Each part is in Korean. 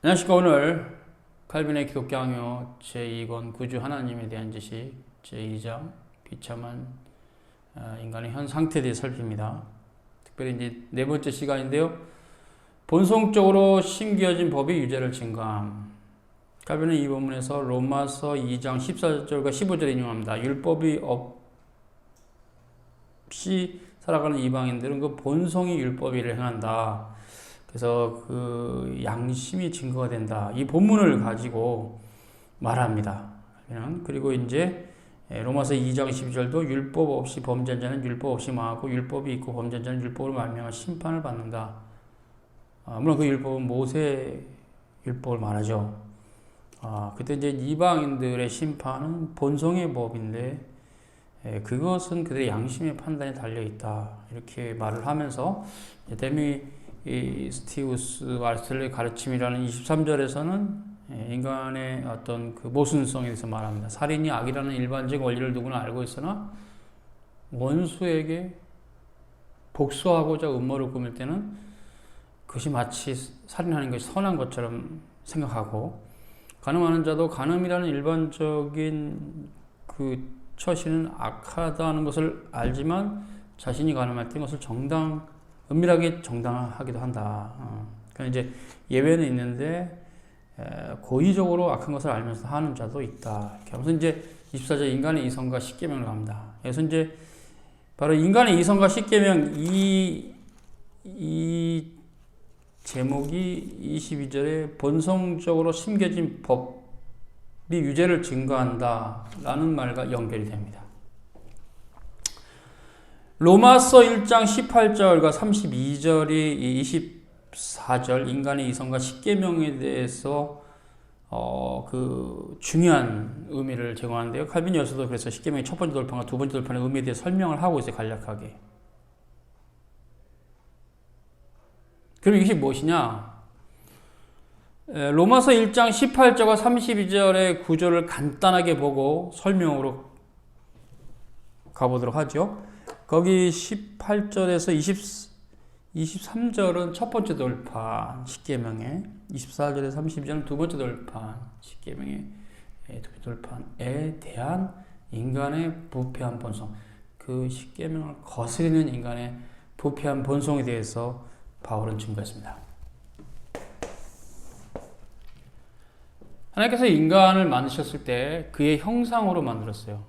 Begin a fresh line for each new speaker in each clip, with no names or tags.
안녕하십니까. 오늘 칼빈의 기독교 강요 제2권 구주 하나님에 대한 지식 제2장 비참한 인간의 현 상태에 대해 살핍니다. 특별히 이제 네 번째 시간인데요. 본성적으로 심겨진 법이 유죄를 증거함. 칼빈은 이 본문에서 로마서 2장 14절과 15절을 인용합니다. 율법이 없이 살아가는 이방인들은 그 본성이 율법을 행한다. 그래서 그 양심이 증거가 된다. 이 본문을 가지고 말합니다. 그리고 이제 로마서 2장 12절도 율법 없이 범죄한 자는 율법 없이 망하고 율법이 있고 범죄한 자는 율법으로 말미암아 심판을 받는다. 물론 그 율법은 모세 율법을 말하죠. 그때 이제 이방인들의 심판은 본성의 법인데 그것은 그들의 양심의 판단에 달려 있다. 이렇게 말을 하면서 데미스티우스 아리스토텔의 가르침이라는 23절에서는 인간의 어떤 그 모순성에 대해서 말합니다. 살인이 악이라는 일반적 원리를 누구나 알고 있으나 원수에게 복수하고자 음모를 꾸밀 때는 그것이 마치 살인하는 것이 선한 것처럼 생각하고, 간음하는 자도 간음이라는 일반적인 그 처신은 악하다는 것을 알지만 자신이 간음할 때 그것을 은밀하게 정당하기도 한다. 그러니까 이제 예외는 있는데 고의적으로 악한 것을 알면서 하는 자도 있다. 그래서 이제 24절 인간의 이성과 십계명을 합니다. 그래서 이제 바로 인간의 이성과 십계명 이 제목이 22절에 본성적으로 심겨진 법이 유죄를 증거한다라는 말과 연결이 됩니다. 로마서 1장 18절과 32절이 24절 인간의 이성과 십계명에 대해서 그 중요한 의미를 제공하는데요. 칼빈 여서도 그래서 십계명의 첫 번째 돌판과 두 번째 돌판의 의미에 대해 설명을 하고 있어요. 간략하게. 그럼 이것이 무엇이냐? 로마서 1장 18절과 32절의 구조를 간단하게 보고 설명으로 가보도록 하죠. 거기 18절에서 23절은 첫 번째 돌판 십계명에, 24절에서 32절은 두 번째 돌판 십계명의 두 번째 돌판에 대한 인간의 부패한 본성, 그 십계명을 거스르는 인간의 부패한 본성에 대해서 바울은 증거했습니다. 하나님께서 인간을 만드셨을 때 그의 형상으로 만들었어요.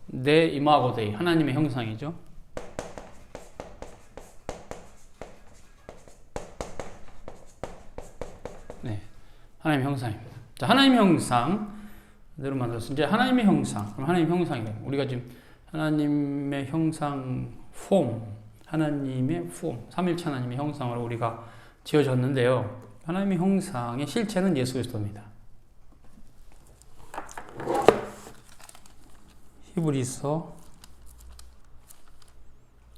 내 이마고 데이, 하나님의 형상이죠. 네, 하나님의 형상입니다. 자, 하나님의 형상대로 만들었어요. 이제 하나님의 형상, 그럼 하나님의 형상이래요. 우리가 지금 하나님의 형상 하나님의 삼일체 하나님의 형상으로 우리가 지어졌는데요. 하나님의 형상의 실체는 예수 그리스도입니다. 히브리서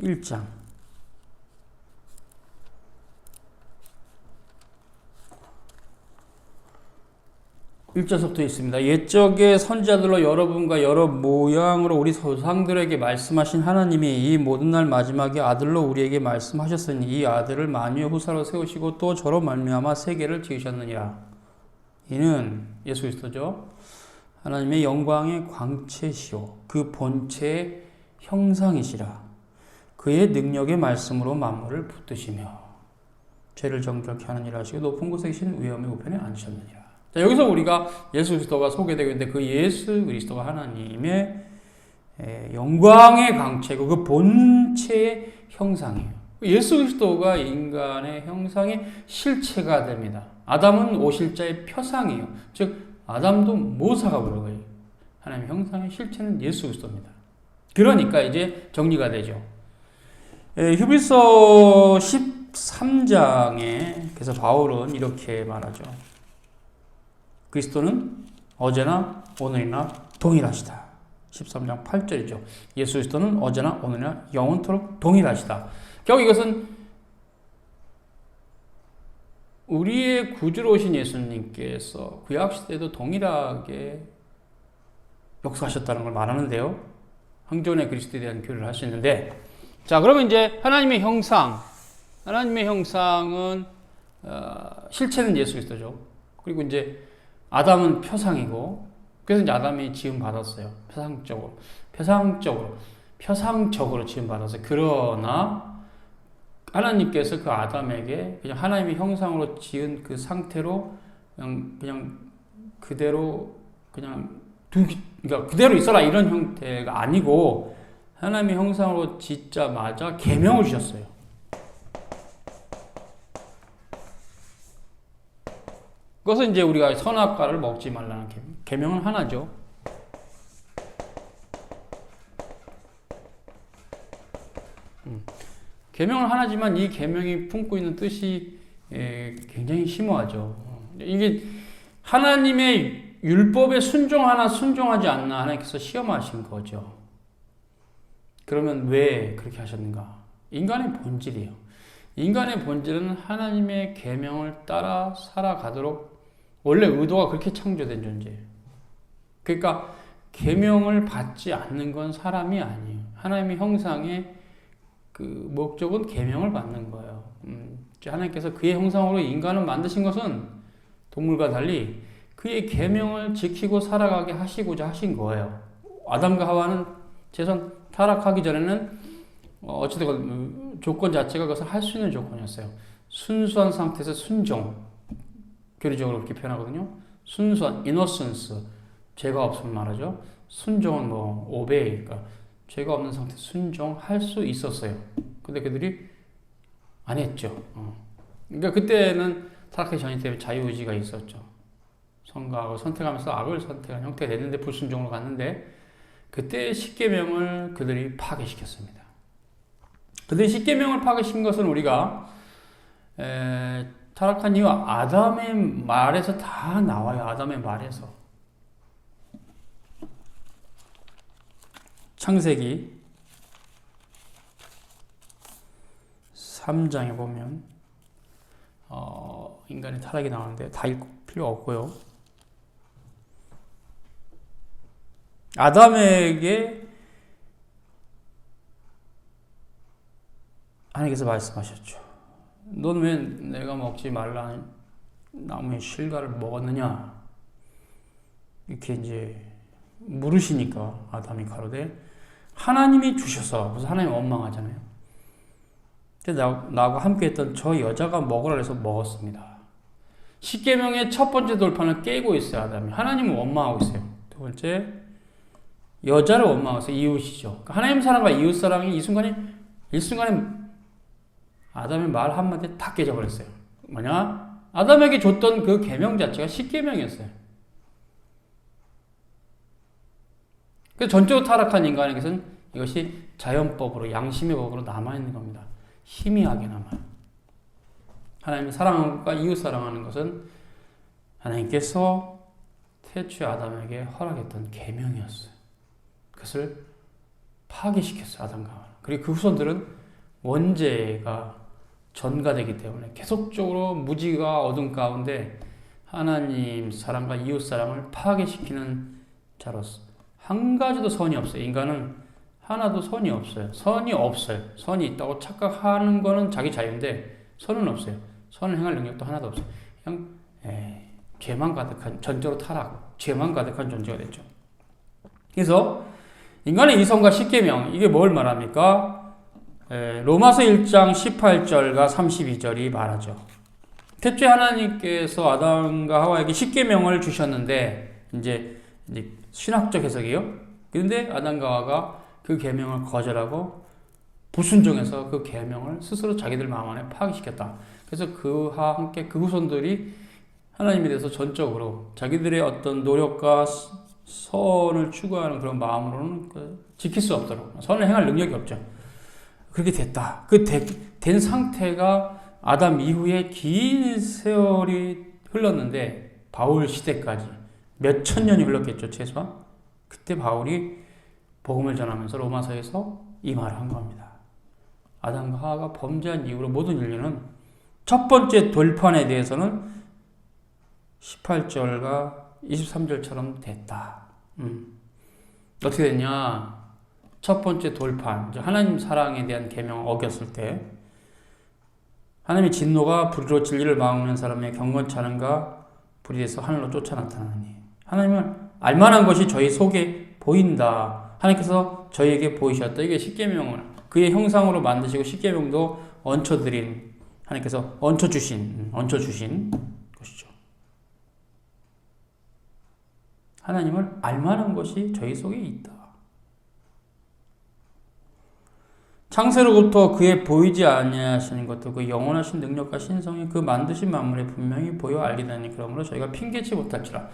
1장 1절부터 있습니다. 옛적의 선지자들로 여러분과 여러 모양으로 우리 조상들에게 말씀하신 하나님이 이 모든 날 마지막에 아들로 우리에게 말씀하셨으니 이 아들을 만유의 후사로 세우시고 또 저로 말미암아 세계를 지으셨느니라. 이는 예수 그리스도죠. 하나님의 영광의 광채시오 그 본체의 형상이시라. 그의 능력의 말씀으로 만물을 붙드시며 죄를 정결케 하는 일 하시고 높은 곳에 계신 위엄의 우편에 앉으셨느니라. 자, 여기서 우리가 예수 그리스도가 소개되고 있는데 그 예수 그리스도가 하나님의 영광의 광채고 그 본체의 형상이에요. 예수 그리스도가 인간의 형상의 실체가 됩니다. 아담은 오실자의 표상이에요. 즉 아담도 모사가 부르고요. 하나님의 형상의 실체는 예수 그리스도입니다. 그러니까 이제 정리가 되죠. 히브리서 13장에 그래서 바울은 이렇게 말하죠. 그리스도는 어제나 오늘이나 동일하시다. 13장 8절이죠. 예수 그리스도는 어제나 오늘이나 영원토록 동일하시다. 결국 이것은 우리의 구주로 오신 예수님께서 구약시대에도 동일하게 역사하셨다는 걸 말하는데요. 황존의 그리스도에 대한 교류를 할 수 있는데, 자, 그러면 이제 하나님의 형상은 실체는 예수 그리스도죠. 그리고 이제 아담은 표상이고, 그래서 이제 아담이 지음 받았어요. 표상적으로 지음 받았어요. 그러나 하나님께서 그 아담에게 그냥 하나님의 형상으로 지은 그 상태로 그냥 그대로 그러니까 그대로 있어라 이런 형태가 아니고, 하나님의 형상으로 짓자마자 계명을 주셨어요. 그것은 이제 우리가 선악과를 먹지 말라는 계명은 하나죠. 계명은 하나지만 이 계명이 품고 있는 뜻이 굉장히 심오하죠. 이게 하나님의 율법에 순종하나 순종하지 않나 하나님께서 시험하신 거죠. 그러면 왜 그렇게 하셨는가? 인간의 본질이에요. 인간의 본질은 하나님의 계명을 따라 살아가도록 원래 의도가 그렇게 창조된 존재예요. 그러니까 계명을 받지 않는 건 사람이 아니에요. 하나님의 형상의 그 목적은 계명을 받는 거예요. 하나님께서 그의 형상으로 인간을 만드신 것은 동물과 달리 그의 계명을 지키고 살아가게 하시고자 하신 거예요. 아담과 하와는 최소한 타락하기 전에는 어찌됐건 조건 자체가 그것을 할 수 있는 조건이었어요. 순수한 상태에서 순종, 교리적으로 그렇게 표현하거든요. 순수한 innocence, 죄가 없으면 말하죠. 순종은 obey, 그러니까 죄가 없는 상태 순종할 수 있었어요. 근데 그들이 안 했죠. 그러니까 그때는 타락하기 전이기 때문에 자유의지가 있었죠. 선과 악을 선택하면서 악을 선택한 형태가 됐는데 불순종으로 갔는데, 그때 십계명을 그들이 파괴시켰습니다. 그들이 십계명을 파괴시킨 것은 우리가 타락한 이후 아담의 말에서 다 나와요. 아담의 말에서. 창세기 3장에 보면 인간의 타락이 나오는데 다 읽을 필요 없고요. 아담에게 하나님께서 말씀하셨죠. 넌 왜 내가 먹지 말라는 나무의 실과를 먹었느냐? 이렇게 이제 물으시니까 아담이 가로되 하나님이 주셔서, 그래서 하나님 원망하잖아요. 근데 나하고 함께 했던 저 여자가 먹으라 해서 먹었습니다. 십계명의 첫 번째 돌판을 깨고 있어요, 아담이. 하나님은 원망하고 있어요. 두 번째, 여자를 원망하고 있어요. 이웃이죠. 그러니까 하나님 사랑과 이웃 사랑이 일순간에 아담의 말 한마디에 다 깨져버렸어요. 뭐냐? 아담에게 줬던 그 계명 자체가 십계명이었어요. 그래서 전적으로 타락한 인간에게서는 이것이 자연법으로, 양심의 법으로 남아있는 겁니다. 희미하게 남아요. 하나님의 사랑과 이웃 사랑하는 것은 하나님께서 태초에 아담에게 허락했던 계명이었어요. 그것을 파괴시켰어요, 아담과 하와. 그리고 그 후손들은 원죄가 전가되기 때문에 계속적으로 무지가 어둠 가운데 하나님 사랑과 이웃 사랑을 파괴시키는 자로서 한 가지도 선이 없어요. 인간은 하나도 선이 없어요. 선이 있다고 착각하는 거는 자기 자유인데 선은 없어요. 선을 행할 능력도 하나도 없어요. 그냥 죄만 가득한, 전적으로 타락, 죄만 가득한 존재가 됐죠. 그래서 인간의 이성과 십계명, 이게 뭘 말합니까? 로마서 1장 18절과 32절이 말하죠. 태초에 하나님께서 아담과 하와에게 십계명을 주셨는데, 이제 신학적 해석이에요. 그런데 아담과 하와가 그 계명을 거절하고 불순종해서 그 계명을 스스로 자기들 마음 안에 파괴시켰다. 그래서 그와 함께 그 후손들이 하나님에 대해서 전적으로 자기들의 어떤 노력과 선을 추구하는 그런 마음으로는 지킬 수 없도록, 선을 행할 능력이 없죠. 그렇게 됐다. 된 상태가 아담 이후에 긴 세월이 흘렀는데, 바울 시대까지 몇천 년이 흘렀겠죠, 최소한. 그때 바울이 복음을 전하면서 로마서에서 이 말을 한 겁니다. 아담과 하와가 범죄한 이후로 모든 인류는 첫 번째 돌판에 대해서는 18절과 23절처럼 됐다. 어떻게 됐냐? 첫 번째 돌판, 하나님 사랑에 대한 계명을 어겼을 때 하나님의 진노가 불의로 진리를 막는 사람의 경건치 않은가 불이 돼서 하늘로 쫓아 나타나니 하나님은 알만한 것이 저희 속에 보인다. 하나님께서 저희에게 보이셨다. 이게 십계명을 그의 형상으로 만드시고 십계명도 얹혀드린 하나님께서 얹혀주신 것이죠. 하나님을 알만한 것이 저희 속에 있다. 창세로부터 그의 보이지 아니하시는 것도 그 영원하신 능력과 신성이 그 만드신 만물에 분명히 보여 알게 되니 그러므로 저희가 핑계치 못할지라.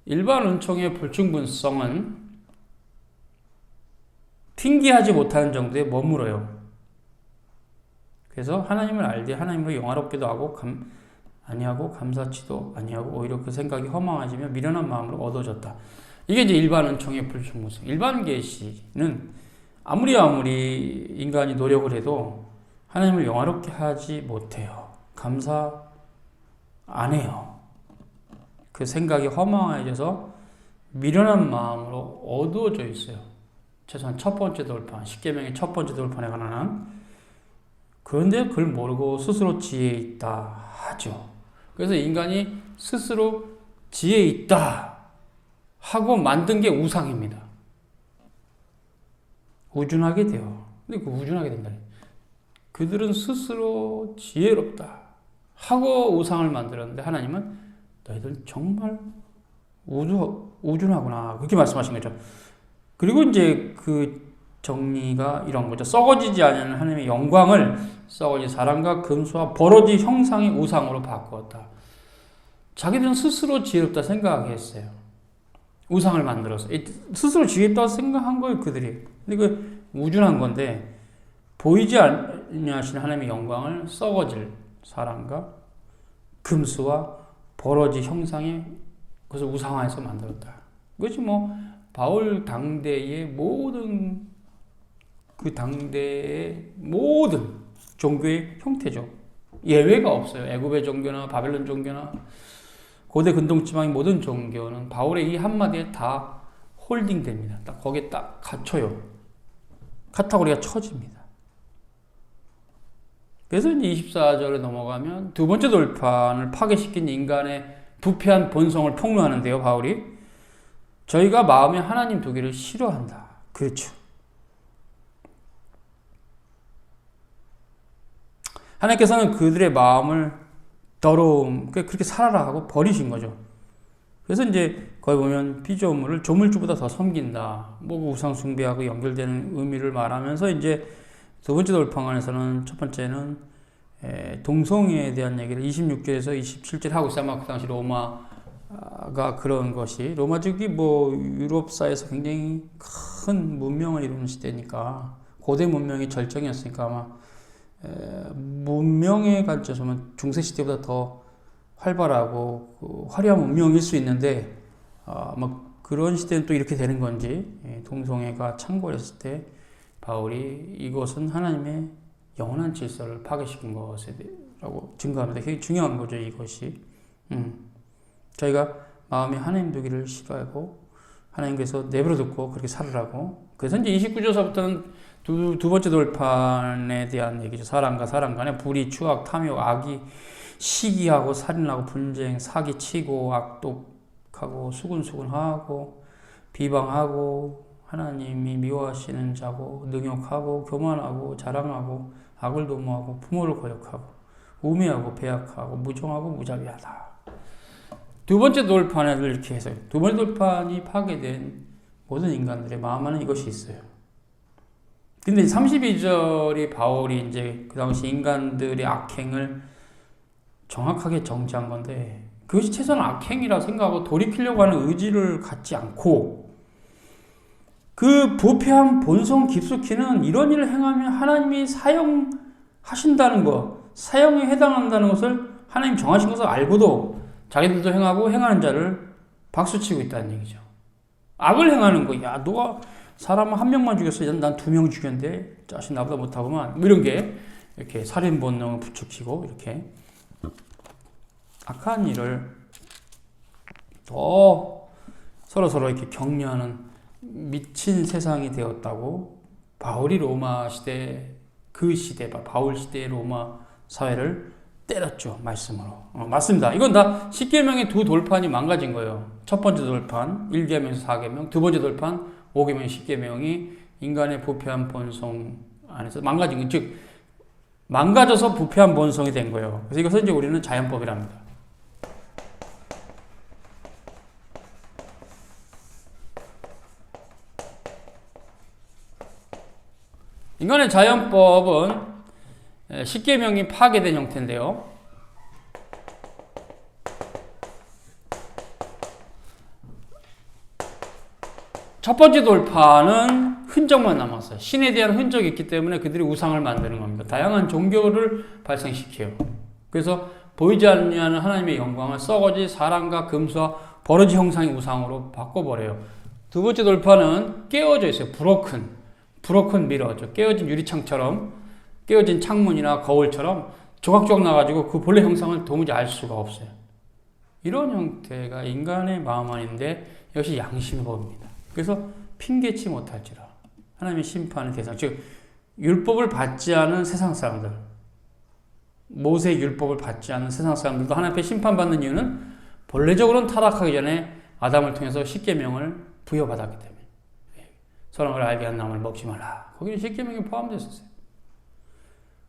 일반 은총의 불충분성은 핑계하지 못하는 정도에 머물어요. 그래서 하나님을 알되 하나님을 영화롭게도 하고 아니하고 감사치도 아니하고 오히려 그 생각이 허망해지며 미련한 마음으로 얻어졌다. 이게 이제 일반 은총의 불충분성. 일반 계시는 아무리 인간이 노력을 해도 하나님을 영화롭게 하지 못해요. 감사 안 해요. 그 생각이 허망해져서 미련한 마음으로 어두워져 있어요. 최소한 첫 번째 돌판, 십계명의 첫 번째 돌판에 관한 한. 그런데 그걸 모르고 스스로 지혜 있다 하죠. 그래서 인간이 스스로 지혜 있다 하고 만든 게 우상입니다. 우준하게 돼요. 근데 그 우준하게 된다. 그들은 스스로 지혜롭다 하고 우상을 만들었는데 하나님은 너희들 정말 우준하구나 그렇게 말씀하신 거죠. 그리고 이제 그 정리가 이런 거죠. 썩어지지 않는 하나님의 영광을 썩어진 사람과 금수와 버러지 형상의 우상으로 바꾸었다. 자기들은 스스로 지혜롭다 생각했어요. 우상을 만들어서 스스로 지혜롭다고 생각한 거예요. 그들이. 근데 그 우준한 건데 보이지 않으시는 하나님의 영광을 썩어질 사람과 금수와 버러지 형상의 그것을 우상화해서 만들었다. 그것이 뭐 바울 당대의 모든 그 당대의 모든 종교의 형태죠. 예외가 없어요. 애굽의 종교나 바벨론 종교나 고대 근동지방의 모든 종교는 바울의 이 한마디에 다 홀딩됩니다. 딱 거기에 딱 갇혀요. 카테고리가 쳐집니다. 그래서 이제 24절에 넘어가면 두 번째 돌판을 파괴시킨 인간의 부패한 본성을 폭로하는데요. 바울이 저희가 마음에 하나님 두기를 싫어한다. 그렇죠. 하나님께서는 그들의 마음을 더러움, 그렇게 살아라 하고 버리신 거죠. 그래서 이제 거기 보면 피조물을 조물주보다 더 섬긴다. 뭐 우상 숭배하고 연결되는 의미를 말하면서 이제 두 번째 돌판에서는 첫 번째는 동성애에 대한 얘기를 26절에서 27절 하고 있어요. 아마 그 당시 로마가 그런 것이 로마족이 뭐 유럽사에서 굉장히 큰 문명을 이루는 시대니까 고대 문명의 절정이었으니까 아마 문명의 관점에서 중세 시대보다 더 활발하고 화려한 문명일 수 있는데 막 그런 시대는 또 이렇게 되는 건지 동성애가 창궐했을 때 바울이 이것은 하나님의 영원한 질서를 파괴시킨 것이라고 증거합니다. 굉장히 중요한 거죠. 이것이 저희가 마음에 하나님 두기를 싫어하고 하나님께서 내버려 두고 그렇게 살으라고. 그래서 이제 29절서부터는 두 번째 돌판에 대한 얘기죠. 사람과 사람 간에 불의, 추악, 탐욕, 악이, 시기하고 살인하고 분쟁, 사기치고 악독하고 수군수군하고 비방하고 하나님이 미워하시는 자고 능욕하고 교만하고 자랑하고 악을 도모하고 부모를 거역하고 우매하고 배약하고 무정하고 무자비하다. 두 번째 돌판을 이렇게 해서 두 번째 돌판이 파괴된 모든 인간들의 마음 안에 이것이 있어요. 근데 32절이 바울이 이제 그 당시 인간들의 악행을 정확하게 정지한 건데 그것이 최소한 악행이라 생각하고 돌이키려고 하는 의지를 갖지 않고 그 부패한 본성 깊숙이는 이런 일을 행하면 하나님이 사용하신다는 것, 사용에 해당한다는 것을 하나님 정하신 것을 알고도 자기들도 행하고 행하는 자를 박수치고 있다는 얘기죠. 악을 행하는 거, 야, 너가 사람 한 명만 죽였어. 난 2명 죽였는데 자신 나보다 못하구만. 뭐 이런 게 이렇게 살인 본능을 부추기고 이렇게 악한 일을 더 서로 이렇게 격려하는 미친 세상이 되었다고 바울이 로마 시대 그 시대 바울 시대의 로마 사회를 때렸죠. 말씀으로. 맞습니다. 이건 다 십계명의 두 돌판이 망가진 거예요. 첫 번째 돌판 1계명에서 4계명, 두 번째 돌판 5계명 10계명이 인간의 부패한 본성 안에서 망가진 거, 즉 망가져서 부패한 본성이 된 거예요. 그래서 이것을 이제 우리는 자연법이랍니다. 인간의 자연법은 십계명이 파괴된 형태인데요. 첫 번째 돌파는 흔적만 남았어요. 신에 대한 흔적이 있기 때문에 그들이 우상을 만드는 겁니다. 다양한 종교를 발생시켜요. 그래서 보이지 않는 하나님의 영광을 썩어지 사람과 금수와 버러지 형상의 우상으로 바꿔버려요. 두 번째 돌파는 깨어져 있어요. 브로큰 미러죠. 깨어진 유리창처럼, 깨어진 창문이나 거울처럼 조각조각 나가지고 그 본래 형상을 도무지 알 수가 없어요. 이런 형태가 인간의 마음 안인데 이것이 양심의 법입니다. 그래서 핑계치 못할지라 하나님의 심판의 대상, 즉 율법을 받지 않은 세상 사람들, 모세의 율법을 받지 않은 세상 사람들도 하나님 앞에 심판받는 이유는 본래적으로는 타락하기 전에 아담을 통해서 십계명을 부여받았기 때문에. 선악을 알게 한 나무를 먹지 말라. 거기는 십계명이 포함되어 있었어요.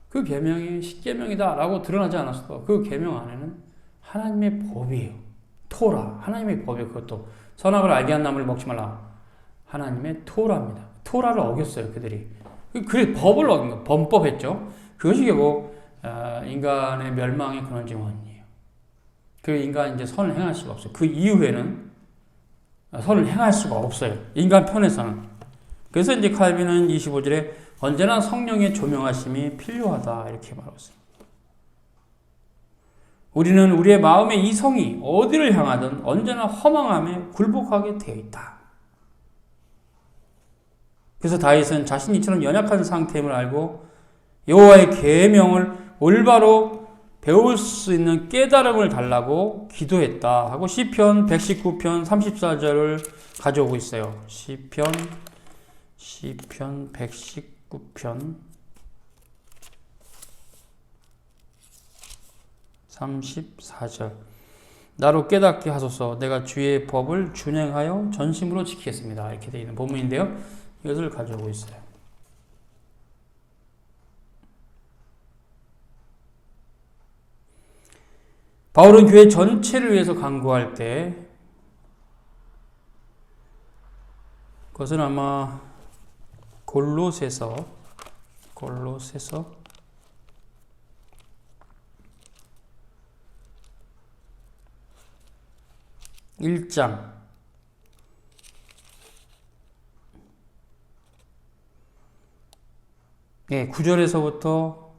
그 계명이 십계명이다라고 드러나지 않았어도 그 계명 안에는 하나님의 법이에요. 토라, 하나님의 법이에요. 그것도 선악을 알게 한 나무를 먹지 말라. 하나님의 토라입니다. 토라를 어겼어요, 그들이. 그래 법을 어긴 거, 범법했죠. 그것이 결국 인간의 멸망의 근원 증언이에요. 그 인간 이제 선을 행할 수가 없어요. 그 이후에는 선을 행할 수가 없어요. 인간 편에서는. 그래서 이제 칼빈은 25절에 언제나 성령의 조명하심이 필요하다 이렇게 말하고 있습니다. 우리는 우리의 마음의 이성이 어디를 향하든 언제나 허망함에 굴복하게 되어 있다. 그래서 다윗은 자신이 이처럼 연약한 상태임을 알고 여호와의 계명을 올바로 배울 수 있는 깨달음을 달라고 기도했다 하고 시편 119편 34절을 가져오고 있어요. 시편 119편 34절 나로 깨닫게 하소서 내가 주의 법을 준행하여 전심으로 지키겠습니다. 이렇게 되어 있는 본문인데요. 이것을 가져오고 있어요. 바울은 교회 전체를 위해서 간구할 때 그것은 아마 골로새서 1장 9절에서부터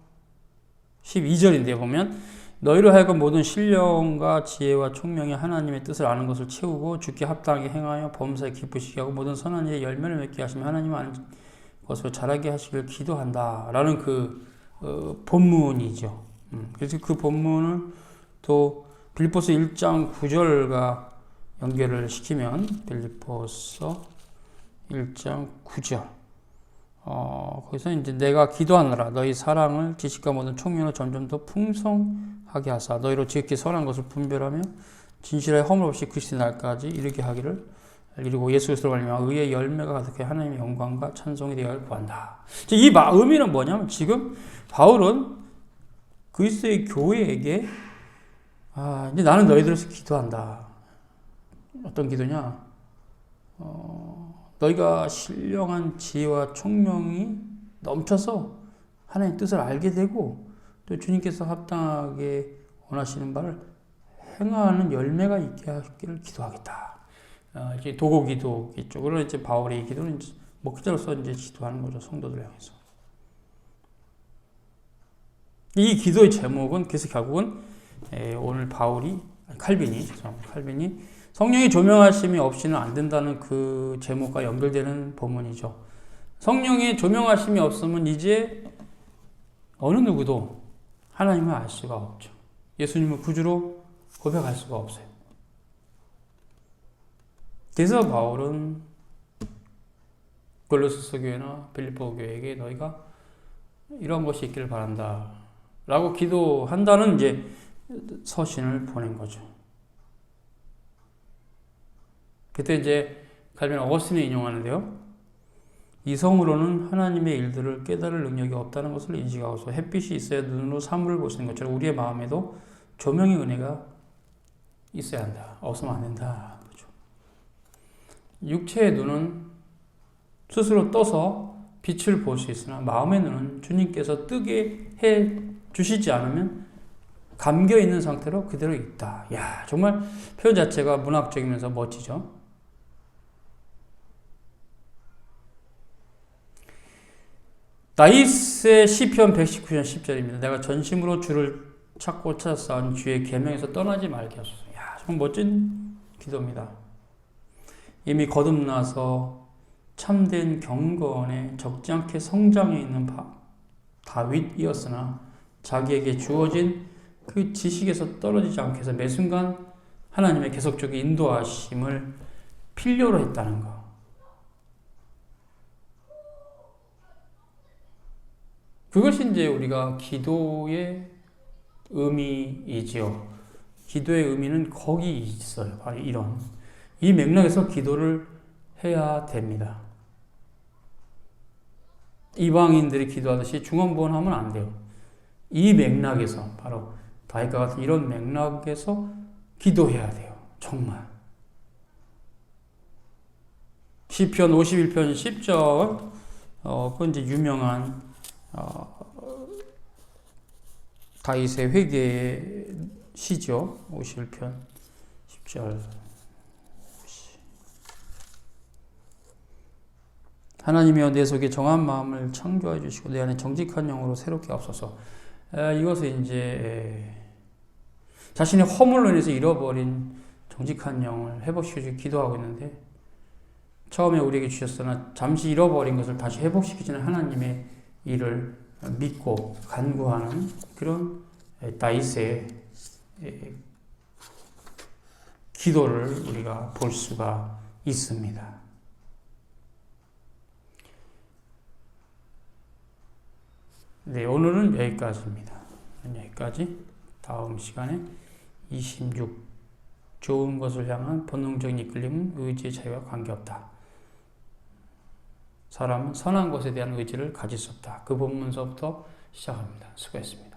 12절인데 보면 너희로 하여금 모든 신령과 지혜와 총명이 하나님의 뜻을 아는 것을 채우고 주께 합당하게 행하여 범사에 기쁘시게 하고 모든 선한 일에 열매를 맺게 하시며 하나님 아는 것을 잘하게 하시길 기도한다 라는 그 본문이죠. 그래서 그 본문을 또 빌립보서 1장 9절과 연결을 시키면 빌립보서 1장 9절 거기서 이제 내가 기도하느라 너희 사랑을 지식과 모든 총명으로 점점 더 풍성하게 하사 너희로 지극히 선한 것을 분별하며 진실에 허물 없이 그리스도의 날까지 이르게 하기를 이루고 예수 그리스도로 말미암아 의의 열매가 가득해 하나님의 영광과 찬송이 되어야 구한다. 이 의미는 뭐냐면 지금 바울은 그리스도의 교회에게 이제 나는 너희들에서 기도한다. 어떤 기도냐? 너희가 신령한 지혜와 총명이 넘쳐서 하나님의 뜻을 알게 되고 또 주님께서 합당하게 원하시는 바를 행하는 열매가 있게 하기를 기도하겠다. 이제 도고 기도겠죠. 그러나 이제 바울의 기도는 이제 목자로서 이제 기도하는 거죠. 성도들을 향해서. 이 기도의 제목은 그래서 결국은 오늘 칼빈이 성령의 조명하심이 없이는 안 된다는 그 제목과 연결되는 본문이죠. 성령의 조명하심이 없으면 이제 어느 누구도 하나님을 알 수가 없죠. 예수님을 구주로 고백할 수가 없어요. 그래서 바울은 골로새서 교회나 빌립보 교회에게 너희가 이런 것이 있기를 바란다 라고 기도한다는 이제 서신을 보낸 거죠. 그때 이제 칼빈 어거스틴이 인용하는데요. 이성으로는 하나님의 일들을 깨달을 능력이 없다는 것을 인식하고서 햇빛이 있어야 눈으로 사물을 볼 수 있는 것처럼 우리의 마음에도 조명의 은혜가 있어야 한다. 없으면 안 된다. 그렇죠. 육체의 눈은 스스로 떠서 빛을 볼 수 있으나 마음의 눈은 주님께서 뜨게 해 주시지 않으면 감겨 있는 상태로 그대로 있다. 야, 정말 표현 자체가 문학적이면서 멋지죠. 다윗의 시편 119편 10절입니다. 내가 전심으로 주를 찾고 찾아싸운 주의 계명에서 떠나지 말게 하소서. 야, 정말 멋진 기도입니다. 이미 거듭나서 참된 경건에 적지 않게 성장해 있는 다윗이었으나 자기에게 주어진 그 지식에서 떨어지지 않게 해서 매 순간 하나님의 계속적인 인도하심을 필요로 했다는 것. 그것이 이제 우리가 기도의 의미이지요. 기도의 의미는 거기 있어요. 바로 이 맥락에서 기도를 해야 됩니다. 이방인들이 기도하듯이 중언부언하면 안 돼요. 이 맥락에서 바로 다윗과 같은 이런 맥락에서 기도해야 돼요. 정말. 시편 51편 10절 그건 이제 유명한 다윗의 회개의 시죠. 51편 10절. 하나님이여 내 속에 정한 마음을 창조해 주시고 내 안에 정직한 영으로 새롭게 하옵소서. 이것은 이제 자신의 허물로 인해서 잃어버린 정직한 영을 회복시켜주기 기도하고 있는데 처음에 우리에게 주셨으나 잠시 잃어버린 것을 다시 회복시키시는 하나님의 일을 믿고 간구하는 그런 다윗의 기도를 우리가 볼 수가 있습니다. 네, 오늘은 여기까지입니다. 여기까지. 다음 시간에 26 좋은 것을 향한 본능적인 이끌림은 의지의 차이와 관계없다. 사람은 선한 것에 대한 의지를 가질 수 없다. 그 본문서부터 시작합니다. 수고했습니다.